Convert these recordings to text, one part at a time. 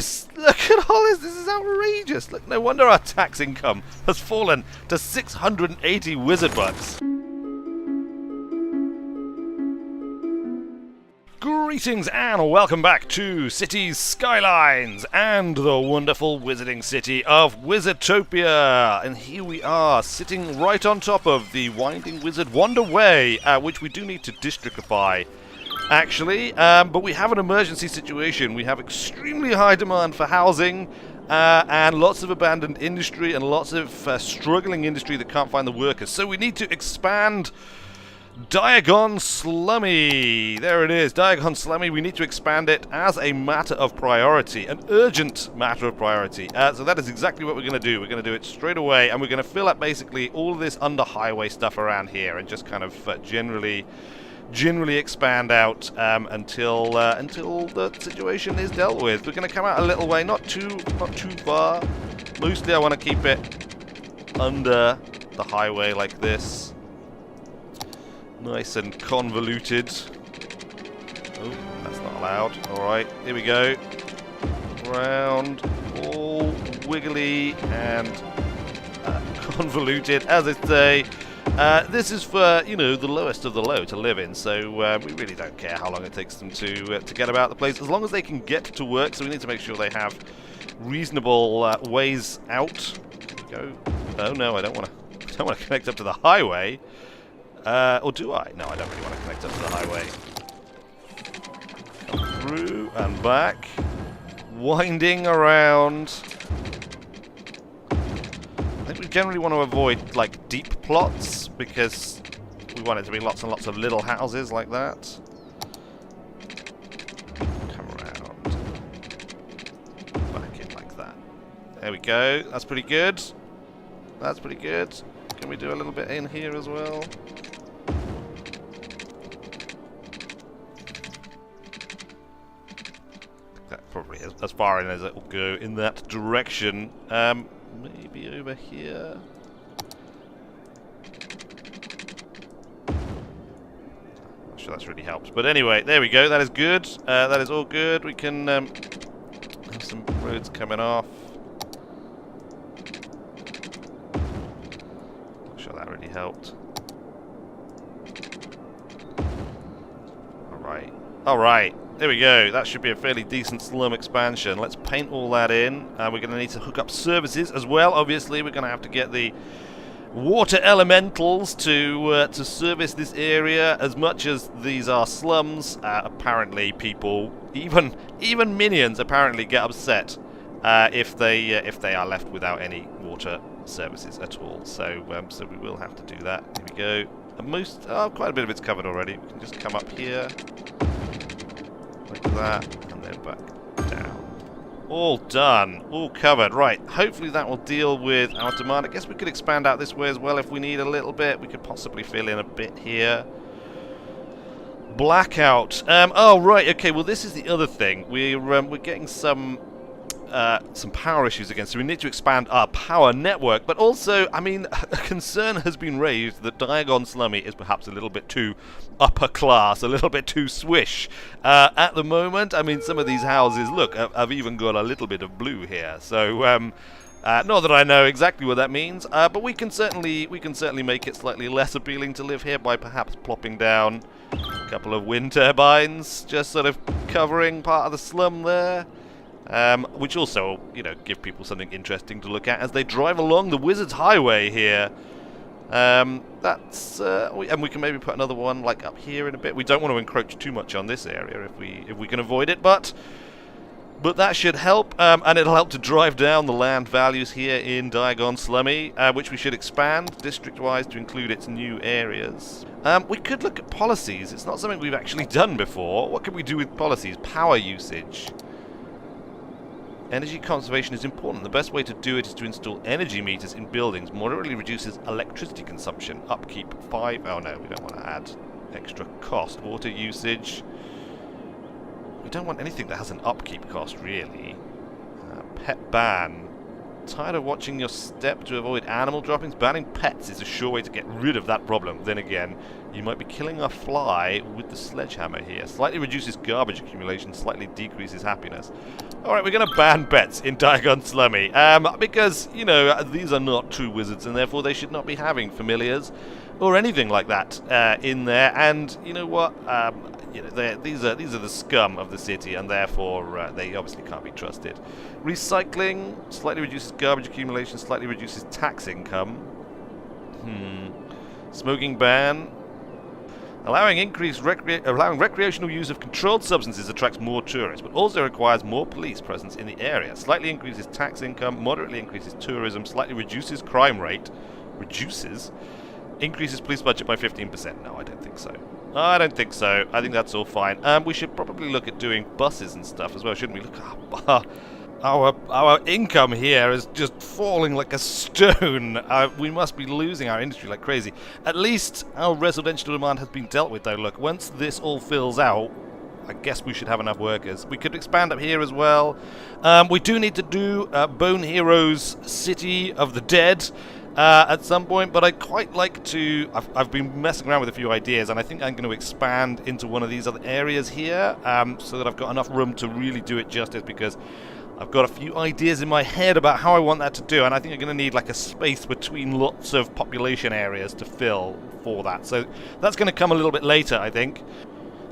this! Look at all this! This is outrageous! Look, no wonder our tax income has fallen to 680 wizard bucks. Greetings and welcome back to Cities, Skylines and the wonderful wizarding city of Wizardtopia. And here we are, sitting right on top of the Winding Wizard Wanderway, which we do need to districtify, actually. But we have an emergency situation. We have extremely high demand for housing and lots of abandoned industry and lots of struggling industry that can't find the workers. So we need to expand Diagon Slummy. There it is, Diagon Slummy. We need to expand it as a matter of priority, an urgent matter of priority. So that is exactly what we're going to do. We're going to do it straight away, and we're going to fill up basically all of this under-highway stuff around here and just kind of generally expand out until the situation is dealt with. We're going to come out a little way, not too far. Mostly I want to keep it under the highway like this. Nice and convoluted. Oh, that's not allowed. Alright, here we go. Round, all wiggly and convoluted, as I say. This is for, you know, the lowest of the low to live in, so we really don't care how long it takes them to get about the place, as long as they can get to work. So we need to make sure they have reasonable ways out. Go. Oh no, I don't want to connect up to the highway. Or do I? No, I don't really want to connect up to the highway. Come through and back. Winding around. I think we generally want to avoid, like, deep plots, because we want it to be lots and lots of little houses like that. Come around. Back in like that. There we go. That's pretty good. That's pretty good. Can we do a little bit in here as well? Probably as far in as it will go in that direction. Maybe over here. Not sure that's really helped. But anyway, there we go. That is good. That is all good. We can have some roads coming off. Not sure that really helped. Alright. Alright. There we go. That should be a fairly decent slum expansion. Let's paint all that in. We're going to need to hook up services as well. Obviously, we're going to have to get the water elementals to service this area. As much as these are slums, apparently people, even minions, apparently get upset if they are left without any water services at all. So so we will have to do that. Here we go. Quite a bit of it's covered already. We can just come up here. Like that, and then back down. All done. All covered. Right, hopefully that will deal with our demand. I guess we could expand out this way as well if we need a little bit. We could possibly fill in a bit here. Blackout. Oh, right, okay, well this is the other thing. We're getting some power issues again, so we need to expand our power network. But also, I mean, a concern has been raised that Diagon Slummy is perhaps a little bit too upper class, a little bit too swish at the moment. I mean, some of these houses, look, have even got a little bit of blue here. So, not that I know exactly what that means, but we can certainly make it slightly less appealing to live here by perhaps plopping down a couple of wind turbines, just sort of covering part of the slum there. Which also, you know, give people something interesting to look at as they drive along the Wizard's Highway here. And we can maybe put another one like up here in a bit. We don't want to encroach too much on this area if we can avoid it, but that should help, and it'll help to drive down the land values here in Diagon Slummy, which we should expand district-wise to include its new areas. We could look at policies. It's not something we've actually done before. What can we do with policies? Power usage. Energy conservation is important. The best way to do it is to install energy meters in buildings. Moderately reduces electricity consumption. Upkeep 5. Oh no, we don't want to add extra cost. Water usage. We don't want anything that has an upkeep cost, really. Pet ban. Tired of watching your step to avoid animal droppings? Banning pets is a sure way to get rid of that problem. Then again, you might be killing a fly with the sledgehammer here. Slightly reduces garbage accumulation, slightly decreases happiness. Alright, we're going to ban pets in Diagon Slummy. Because, you know, these are not true wizards, and therefore they should not be having familiars or anything like that in there. And, you know what? You know, these are the scum of the city, and therefore they obviously can't be trusted. Recycling slightly reduces garbage accumulation, slightly reduces tax income. Smoking ban. Allowing recreational use of controlled substances attracts more tourists, but also requires more police presence in the area. Slightly increases tax income, moderately increases tourism, slightly reduces crime rate. Increases police budget by 15%. No, I don't think so. I don't think so. I think that's all fine. We should probably look at doing buses and stuff as well, shouldn't we? Look, our income here is just falling like a stone. We must be losing our industry like crazy. At least our residential demand has been dealt with, though. Look, once this all fills out, I guess we should have enough workers. We could expand up here as well. We do need to do Bone Heroes City of the Dead at some point, but I'd quite like to... I've been messing around with a few ideas, and I think I'm going to expand into one of these other areas here, so that I've got enough room to really do it justice, because I've got a few ideas in my head about how I want that to do, and I think I'm going to need like a space between lots of population areas to fill for that. So that's going to come a little bit later, I think.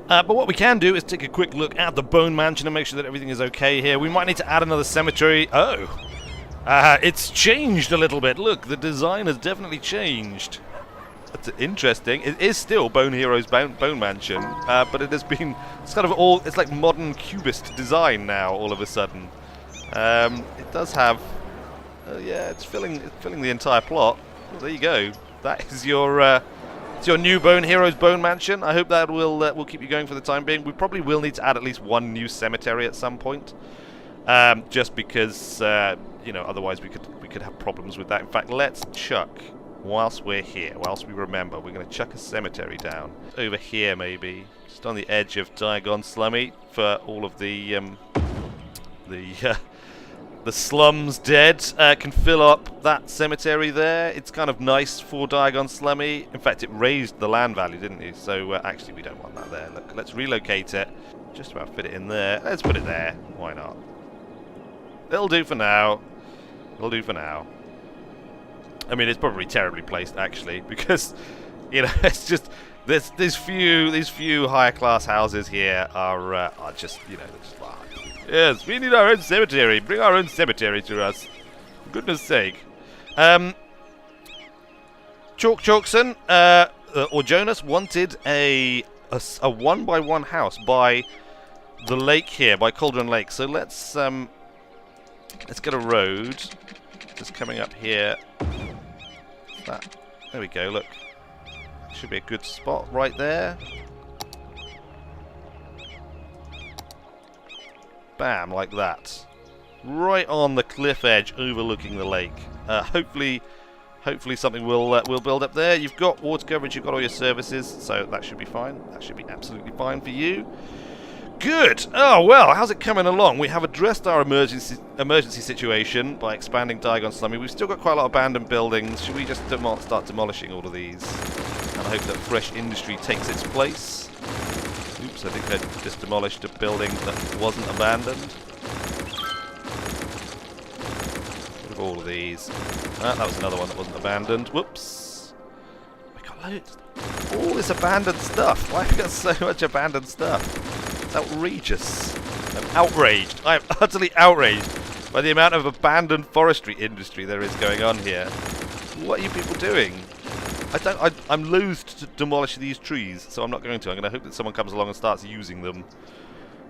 But what we can do is take a quick look at the Bone Mansion and make sure that everything is okay here. We might need to add another cemetery. Oh! It's changed a little bit. Look, the design has definitely changed. That's interesting. It is still Bone Heroes Bone Mansion, but it has been... It's kind of all... It's like modern cubist design now, all of a sudden. It does have... yeah, it's filling the entire plot. Well, there you go. That is your... it's your new Bone Heroes Bone Mansion. I hope that will keep you going for the time being. We probably will need to add at least one new cemetery at some point. Just because, you know, otherwise we could have problems with that. In fact, let's chuck, whilst we're here, whilst we remember, we're going to chuck a cemetery down. Over here, maybe. Just on the edge of Diagon Slummy for all of the slums dead. Can fill up that cemetery there. It's kind of nice for Diagon Slummy. In fact, it raised the land value, didn't it? So, actually, we don't want that there. Look, let's relocate it. Just about fit it in there. Let's put it there. Why not? It'll do for now. It'll do for now. I mean, it's probably terribly placed, actually, because, you know, it's just these few higher class houses here are just, you know, just like, yes, we need our own cemetery. Bring our own cemetery to us. For goodness sake. Chalkson or Jonas wanted a 1-by-1 house by the lake here, by Cauldron Lake. So let's get a road just coming up here. There we go, look. Should be a good spot right there. Bam, like that. Right on the cliff edge overlooking the lake. Hopefully something will build up there. You've got water coverage, you've got all your services, so that should be fine. That should be absolutely fine for you. Good! Oh, well, how's it coming along? We have addressed our emergency situation by expanding Diagon Slummy. We've still got quite a lot of abandoned buildings. Should we just start demolishing all of these? And I hope that fresh industry takes its place. Oops, I think I just demolished a building that wasn't abandoned. What of all of these? That was another one that wasn't abandoned. Whoops! We got loads. All this abandoned stuff. Why have we got so much abandoned stuff? Outrageous. I'm outraged. I'm utterly outraged by the amount of abandoned forestry industry there is going on here. What are you people doing? I'm loath to demolish these trees, so I'm not going to. I'm going to hope that someone comes along and starts using them.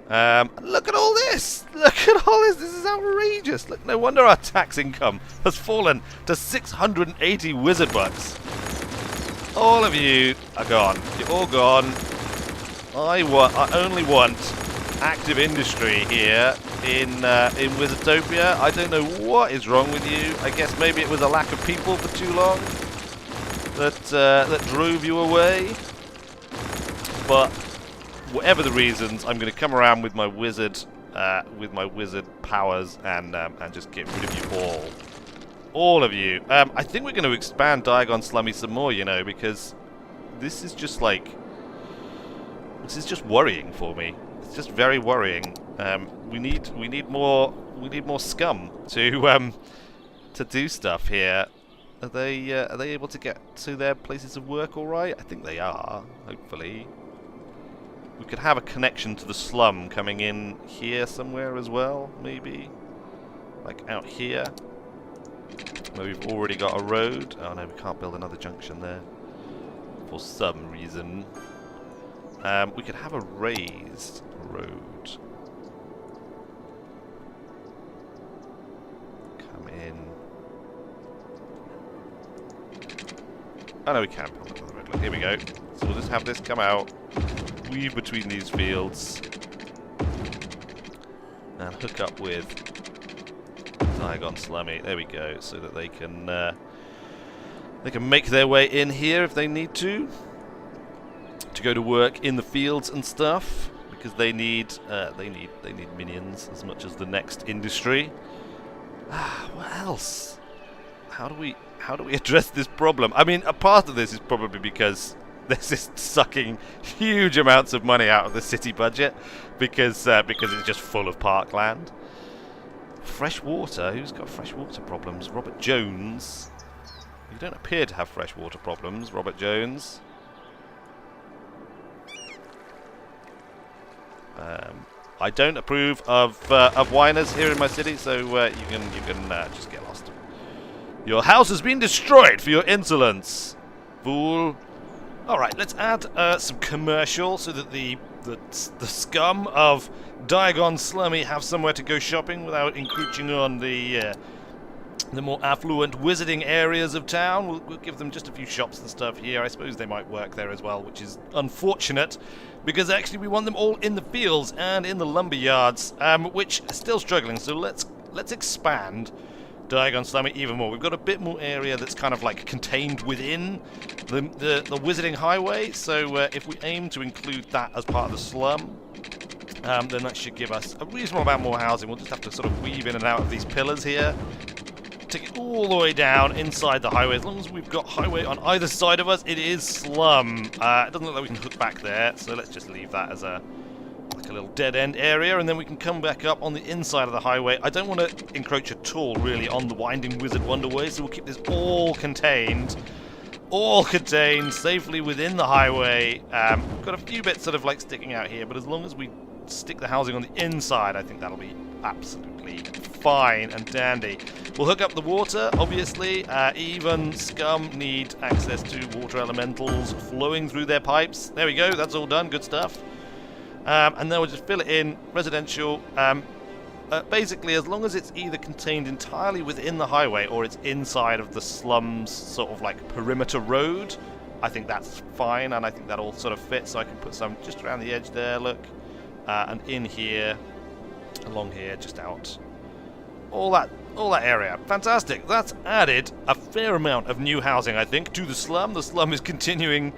Look at all this! Look at all this! This is outrageous! Look, no wonder our tax income has fallen to 680 wizard bucks. All of you are gone. You're all gone. I only want active industry here in Wizardtopia. I don't know what is wrong with you. I guess maybe it was a lack of people for too long that drove you away. But whatever the reasons, I'm going to come around with my wizard powers and just get rid of you all. All of you. I think we're going to expand Diagon Slummy some more, you know, because this is just like... This is just worrying for me. It's just very worrying. We need more scum to do stuff here. Are they able to get to their places of work all right? I think they are, hopefully. We could have a connection to the slum coming in here somewhere as well, maybe. Like out here. Where we've already got a road. Oh no, we can't build another junction there. For some reason. We could have a raised road. Come in. Oh no, we can build another road. Look, here we go. So we'll just have this come out, weave between these fields, and hook up with Diagon Slummy. There we go, so that they can make their way in here if they need to go to work in the fields and stuff, because they need minions as much as the next industry. What else? How do we address this problem? I mean, a part of this is probably because this is sucking huge amounts of money out of the city budget because it's just full of parkland. Fresh water? Who's got fresh water problems? Robert Jones. You don't appear to have fresh water problems, Robert Jones. I don't approve of whiners here in my city, so you can just get lost. Your house has been destroyed for your insolence, fool. All right, let's add some commercial so that the scum of Diagon Slummy have somewhere to go shopping without encroaching on the more affluent wizarding areas of town. We'll give them just a few shops and stuff here. I suppose they might work there as well, which is unfortunate, because actually we want them all in the fields and in the lumber yards, which are still struggling. So let's expand Diagon Slummy even more. We've got a bit more area that's kind of like contained within the wizarding highway. So if we aim to include that as part of the slum, then that should give us a reasonable amount more housing. We'll just have to sort of weave in and out of these pillars here, take it all the way down inside the highway. As long as we've got highway on either side of us, it is slum. It doesn't look like we can hook back there, so let's just leave that as a little dead-end area, and then we can come back up on the inside of the highway. I don't want to encroach at all, really, on the Winding Wizard Wonderway, so we'll keep this all contained safely within the highway. We've got a few bits sort of like sticking out here, but as long as we stick the housing on the inside, I think that'll be absolutely fine and dandy. We'll hook up the water, obviously. Even scum need access to water elementals flowing through their pipes. There we go, that's all done, good stuff. And then we'll just fill it in, residential. Basically, as long as it's either contained entirely within the highway or it's inside of the slum's sort of like perimeter road, I think that's fine, and I think that all sort of fits. So I can put some just around the edge there, look, and in here, along here, just out. All that area. Fantastic. That's added a fair amount of new housing, I think, to the slum. The slum is continuing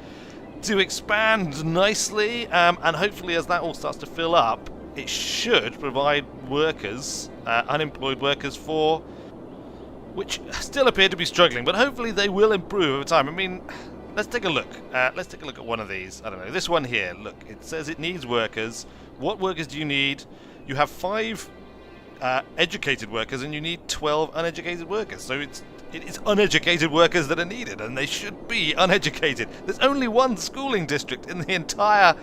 to expand nicely, and hopefully as that all starts to fill up, it should provide workers, unemployed workers, for which still appear to be struggling, but hopefully they will improve over time. I mean, let's take a look. Let's take a look at one of these. I don't know, this one here. Look, it says it needs workers. What workers do you need? You have 5 educated workers, and you need 12 uneducated workers. So it is uneducated workers that are needed, and they should be uneducated. There's only one schooling district in the entire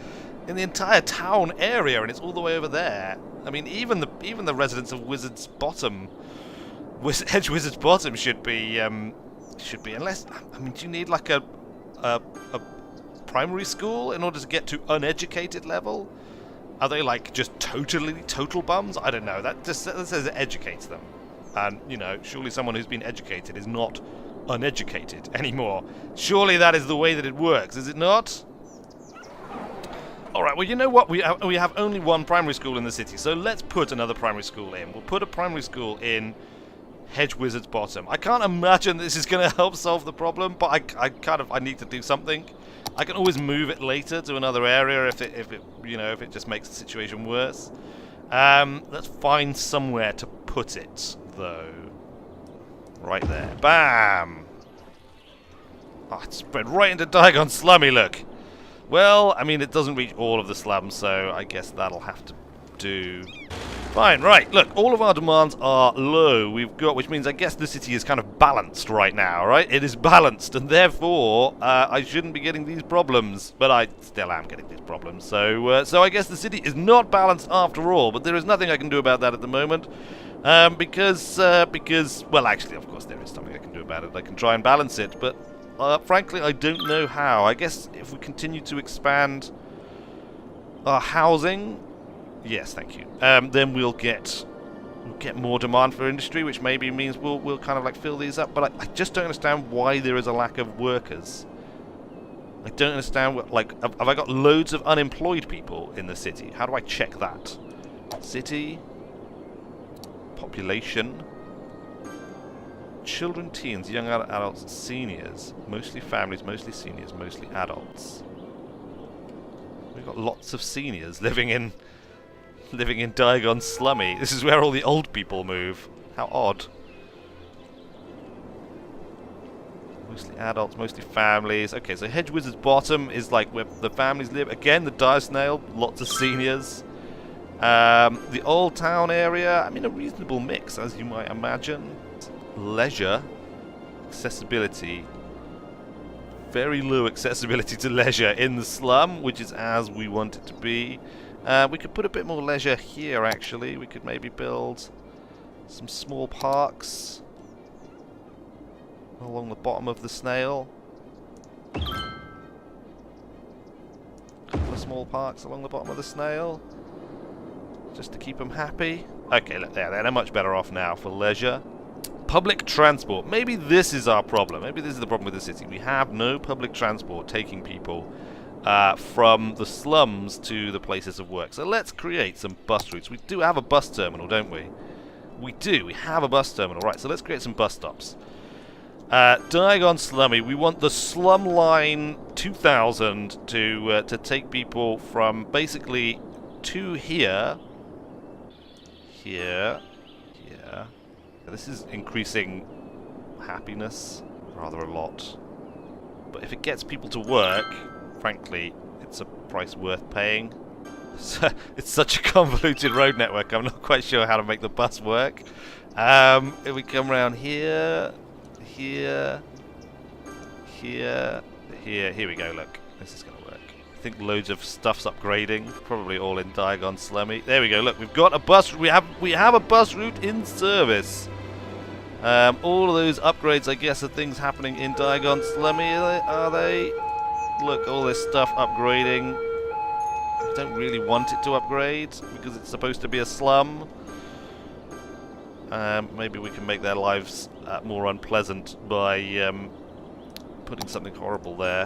town area, and it's all the way over there. I mean, even the residents of Wizard's Bottom, Hedge Wizard's Bottom should be unless, I mean, do you need like a primary school in order to get to uneducated level? Are they like just total bums? I don't know. That says it educates them. And, you know, surely someone who's been educated is not uneducated anymore. Surely that is the way that it works, is it not? Alright, well, you know what? We have only one primary school in the city, so let's put another primary school in. We'll put a primary school in Hedge Wizard's Bottom. I can't imagine this is going to help solve the problem, but I need to do something. I can always move it later to another area if it just makes the situation worse. Let's find somewhere to put it, though. Right there. Bam! Oh, it's spread right into Diagon Slummy, look! Well, I mean, it doesn't reach all of the slums, so I guess that'll have to do. Fine, right, look, all of our demands are low, which means I guess the city is kind of balanced right now, right? It is balanced, and therefore, I shouldn't be getting these problems, but I still am getting these problems, so I guess the city is not balanced after all, but there is nothing I can do about that at the moment, because, well, actually, of course, there is something I can do about it. I can try and balance it, but frankly, I don't know how. I guess if we continue to expand our housing, yes, thank you. Then we'll get more demand for industry, which maybe means we'll kind of like fill these up. But I just don't understand why there is a lack of workers. I don't understand what, like, have I got loads of unemployed people in the city? How do I check that? City, population. Children, teens, young adults, seniors. Mostly families, mostly seniors, mostly adults. We've got lots of seniors living in Diagon Slummy. This is where all the old people move. How odd. Mostly adults, mostly families. Okay, so Hedge Wizard's bottom is like where the families live. Again, the Dire Snail, lots of seniors. The Old Town area, I mean, a reasonable mix, as you might imagine. Leisure, accessibility, very low accessibility to leisure in the slum, which is as we want it to be. We could put a bit more leisure here, actually. We could maybe build some small parks along the bottom of the snail. A couple of small parks along the bottom of the snail, just to keep them happy. Okay, look there, they're much better off now for leisure. Public transport. Maybe this is our problem. Maybe this is the problem with the city. We have no public transport taking people from the slums to the places of work. So let's create some bus routes. We do have a bus terminal, don't we? We do. We have a bus terminal. Right, so let's create some bus stops. Diagon Slummy. We want the Slum Line 2000 to take people from basically to here. Here. This is increasing happiness rather a lot. But if it gets people to work, frankly, it's a price worth paying. It's such a convoluted road network, I'm not quite sure how to make the bus work. If we come around here, here we go, look. This is going to work. I think loads of stuff's upgrading, probably all in Diagon Slummy. There we go, look, we've got a bus, we have a bus route in service. All of those upgrades, I guess, are things happening in Diagon Slummy, are they? Look, all this stuff upgrading. I don't really want it to upgrade, because it's supposed to be a slum. Maybe we can make their lives more unpleasant by putting something horrible there.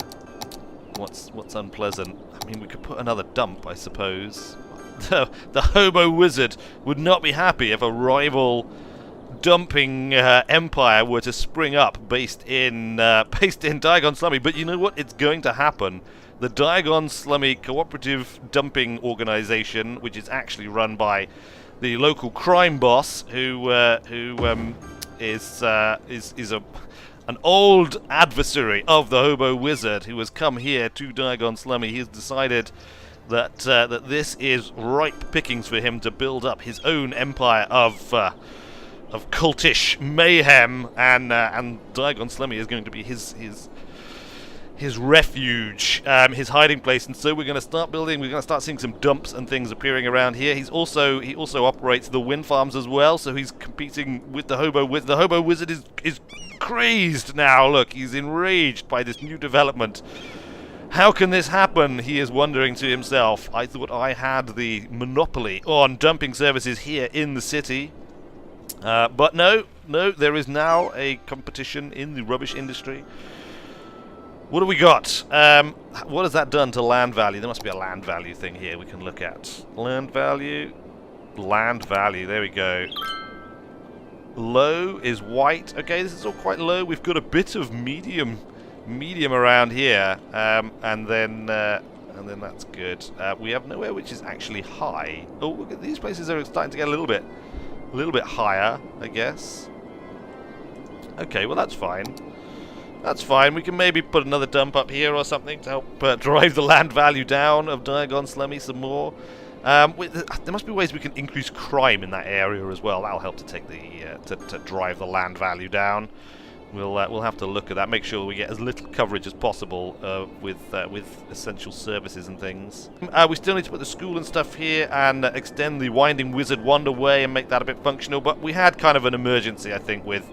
What's unpleasant? I mean, we could put another dump, I suppose. The Hobo Wizard would not be happy if a rival dumping empire were to spring up based in Diagon Slummy. But you know what? It's going to happen. The Diagon Slummy Cooperative Dumping Organization, which is actually run by the local crime boss, who is an old adversary of the Hobo Wizard, who has come here to Diagon Slummy. He has decided that this is ripe pickings for him to build up his own empire of cultish mayhem, and Diagon Slummy is going to be his refuge, his hiding place. And so we're going to start building. We're going to start seeing some dumps and things appearing around here. He also operates the wind farms as well. So he's competing with the Hobo Wizard. The Hobo Wizard is crazed now. Look, he's enraged by this new development. How can this happen? He is wondering to himself. I thought I had the monopoly on dumping services here in the city. But no, there is now a competition in the rubbish industry. What do we got? What has that done to land value? There must be a land value thing here we can look at. Land value, there we go. Low is white. Okay, this is all quite low. We've got a bit of medium around here, and then that's good. We have nowhere which is actually high. Oh, look at these places are starting to get a little bit higher, I guess. Okay, well that's fine. That's fine. We can maybe put another dump up here or something to help drive the land value down of Diagon Slummy some more. There must be ways we can increase crime in that area as well. That'll help to take the to drive the land value down. We'll have to look at that. Make sure we get as little coverage as possible with essential services and things. We still need to put the school and stuff here and extend the Winding Wizard Wanderway and make that a bit functional. But we had kind of an emergency, I think, with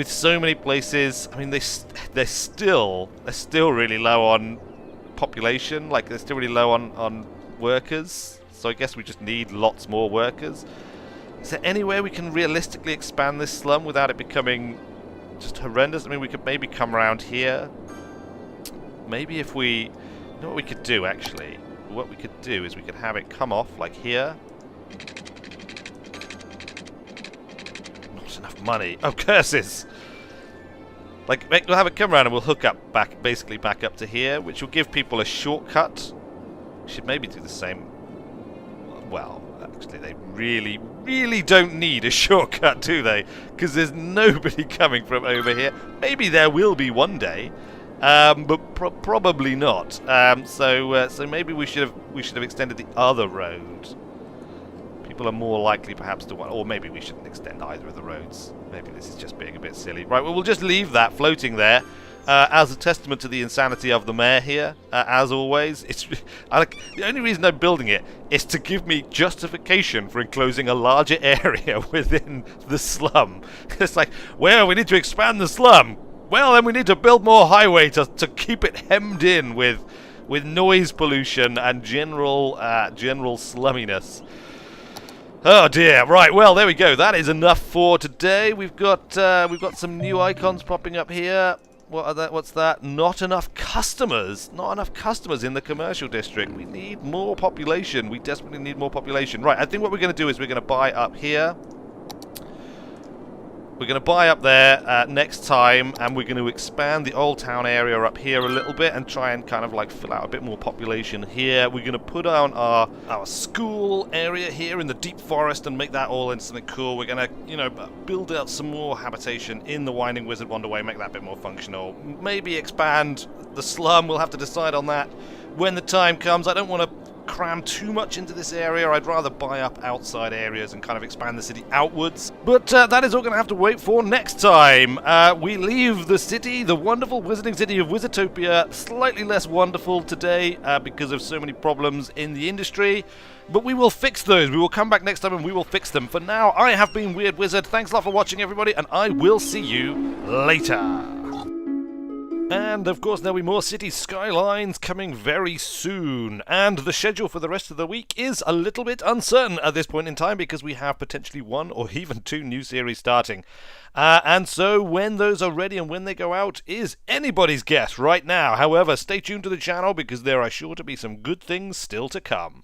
so many places. I mean, they're still really low on population. Like they're still really low on workers. So I guess we just need lots more workers. Is there any way we can realistically expand this slum without it becoming just horrendous? I mean, we could maybe come around here. Maybe if we... You know what we could do, actually? What we could do is we could have it come off, like here. Not enough money. Oh, curses! Like, we'll have it come around and we'll hook up basically back up to here, which will give people a shortcut. We should maybe do the same... Well... Actually, they really don't need a shortcut, do they? Because there's nobody coming from over here. Maybe there will be one day, but probably not. So maybe we should have extended the other road. People are more likely, perhaps, to want, or maybe we shouldn't extend either of the roads. Maybe this is just being a bit silly. Right, well, we'll just leave that floating there. As a testament to the insanity of the mayor here, as always. The only reason I'm building it is to give me justification for enclosing a larger area within the slum. It's like, well, we need to expand the slum. Well, then we need to build more highway to keep it hemmed in with noise pollution and general slumminess. Oh dear. Right. Well, there we go. That is enough for today. We've got some new icons popping up here. What's that? Not enough customers. Not enough customers in the commercial district. We need more population. We desperately need more population. Right, I think what we're going to do is we're going to buy up here. We're going to buy up there next time, and we're going to expand the old town area up here a little bit and try and kind of like fill out a bit more population here. We're going to put on our school area here in the deep forest and make that all into something cool. We're going to, you know, build out some more habitation in the Winding Wizard Wanderway, make that a bit more functional. Maybe expand the slum. We'll have to decide on that when the time comes. I don't want to cram too much into this area. I'd rather buy up outside areas and kind of expand the city outwards. But that is all going to have to wait for next time. We leave the city, the wonderful wizarding city of Wizardtopia, slightly less wonderful today because of so many problems in the industry. But we will fix those. We will come back next time and we will fix them. For now, I have been Weird Wizard. Thanks a lot for watching, everybody, and I will see you later. And, of course, there'll be more City Skylines coming very soon. And the schedule for the rest of the week is a little bit uncertain at this point in time because we have potentially 1 or even 2 new series starting. And so when those are ready and when they go out is anybody's guess right now. However, stay tuned to the channel because there are sure to be some good things still to come.